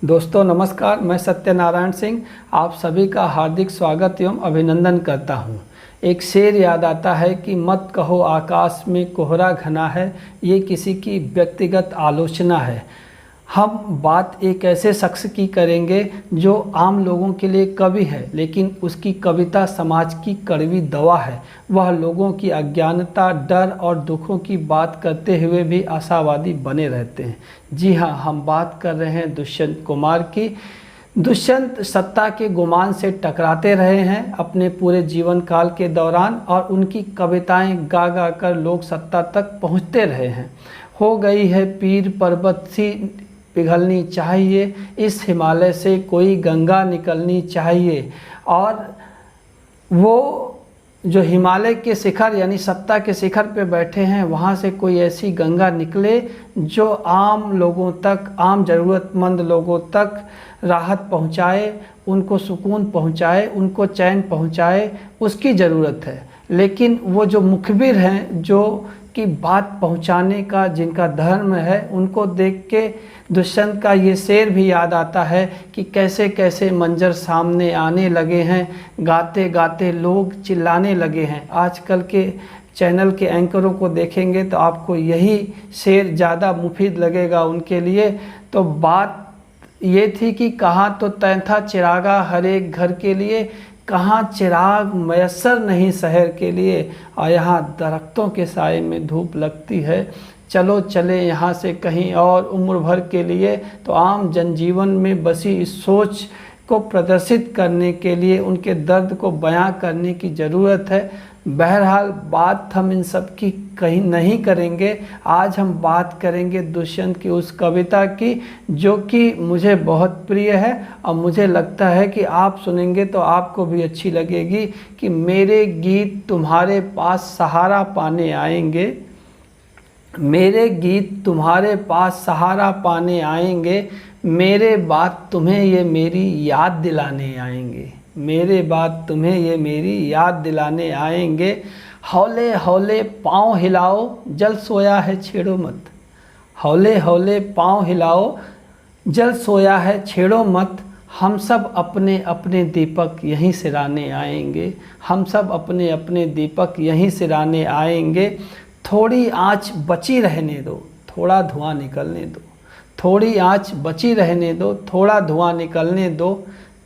दोस्तों नमस्कार, मैं सत्यनारायण सिंह आप सभी का हार्दिक स्वागत एवं अभिनंदन करता हूं। एक शेर याद आता है कि मत कहो आकाश में कोहरा घना है, ये किसी की व्यक्तिगत आलोचना है। हम बात एक ऐसे शख्स की करेंगे जो आम लोगों के लिए कवि है, लेकिन उसकी कविता समाज की कड़वी दवा है। वह लोगों की अज्ञानता, डर और दुखों की बात करते हुए भी आशावादी बने रहते हैं। जी हाँ, हम बात कर रहे हैं दुष्यंत कुमार की। दुष्यंत सत्ता के गुमान से टकराते रहे हैं अपने पूरे जीवन काल के दौरान, और उनकी कविताएं गा गा कर लोग सत्ता तक पहुंचते रहे हैं। हो गई है पीर पर्वत सी पिघलनी चाहिए, इस हिमालय से कोई गंगा निकलनी चाहिए। और वो जो हिमालय के शिखर यानी सत्ता के शिखर पे बैठे हैं, वहाँ से कोई ऐसी गंगा निकले जो आम लोगों तक, आम ज़रूरतमंद लोगों तक राहत पहुँचाए, उनको सुकून पहुँचाए, उनको चैन पहुँचाए, उसकी ज़रूरत है। लेकिन वो जो मुखबिर हैं, जो की बात पहुंचाने का जिनका धर्म है, उनको देख के दुष्यंत का ये शेर भी याद आता है कि कैसे कैसे मंजर सामने आने लगे हैं, गाते गाते लोग चिल्लाने लगे हैं। आजकल के चैनल के एंकरों को देखेंगे तो आपको यही शेर ज़्यादा मुफीद लगेगा उनके लिए। तो बात ये थी कि कहाँ तो तय था चिरागा हर एक घर के लिए, कहाँ चिराग मयस्सर नहीं शहर के लिए, और यहाँ दरख्तों के साए में धूप लगती है। चलो चले यहाँ से कहीं और उम्र भर के लिए। तो आम जनजीवन में बसी इस सोच को प्रदर्शित करने के लिए, उनके दर्द को बयां करने की ज़रूरत है। बहरहाल बात हम इन सब की कहीं नहीं करेंगे। आज हम बात करेंगे दुष्यंत की उस कविता की जो कि मुझे बहुत प्रिय है, और मुझे लगता है कि आप सुनेंगे तो आपको भी अच्छी लगेगी। कि मेरे गीत तुम्हारे पास सहारा पाने आएंगे, मेरे गीत तुम्हारे पास सहारा पाने आएंगे, मेरे बात तुम्हें ये मेरी याद दिलाने आएंगे, मेरे बात तुम्हें ये मेरी याद दिलाने आएंगे। हौले हौले पाँव हिलाओ, जल सोया है छेड़ो मत, हौले हौले पाँव हिलाओ, जल सोया है छेड़ो मत। हम सब अपने अपने दीपक यहीं सिराने आएंगे, हम सब अपने अपने दीपक यहीं सिराने आएंगे। थोड़ी आँच बची रहने दो, थोड़ा धुआं निकलने दो, थोड़ी आँच बची रहने दो, थोड़ा धुआं निकलने दो।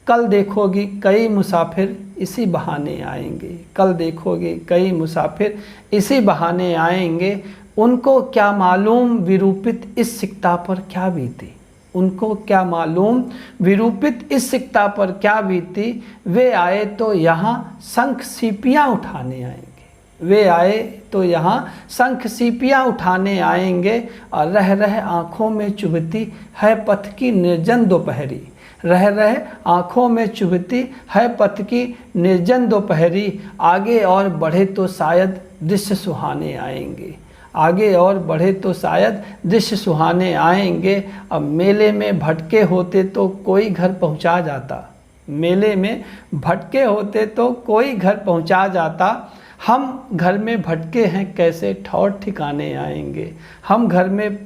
कल देखोगी कई मुसाफिर इसी बहाने आएंगे, कल देखोगे कई मुसाफिर इसी बहाने आएंगे। उनको क्या मालूम विरूपित इस सिकता पर क्या बीती, उनको क्या मालूम विरूपित इस सिकता पर क्या बीती। वे आए तो यहाँ शंख सीपियाँ उठाने आएंगे, वे आए तो यहाँ शंख सीपियाँ उठाने आएंगे। और रह रह आँखों में चुभती है पथ की निर्जन दोपहरी, रह रह आँखों में चुभती है पथ की निर्जन दोपहरी। आगे और बढ़े तो शायद दृश्य सुहाने आएंगे, आगे और बढ़े तो शायद दृश्य सुहाने आएंगे। अब मेले में भटके होते तो कोई घर पहुँचा जाता, मेले में भटके होते तो कोई घर पहुँचा जाता। हम घर में भटके हैं कैसे ठौर ठिकाने आएंगे, हम घर में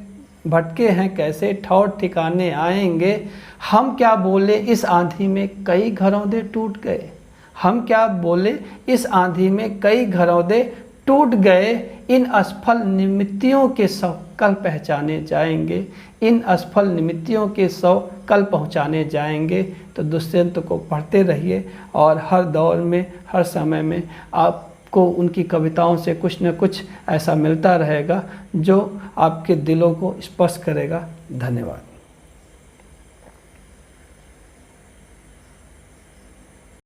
भटके हैं कैसे ठौर ठिकाने आएंगे। हम क्या बोले इस आंधी में कई घरौंदे टूट गए, हम क्या बोले इस आंधी में कई घरौंदे टूट गए। इन असफल निमित्तियों के सौ कल पहचाने जाएंगे, इन असफल निमित्तियों के सौ कल पहुँचाने जाएंगे। तो दुष्यंत को पढ़ते रहिए, और हर दौर में, हर समय में आपको उनकी कविताओं से कुछ न कुछ ऐसा मिलता रहेगा जो आपके दिलों को स्पर्श करेगा। धन्यवाद।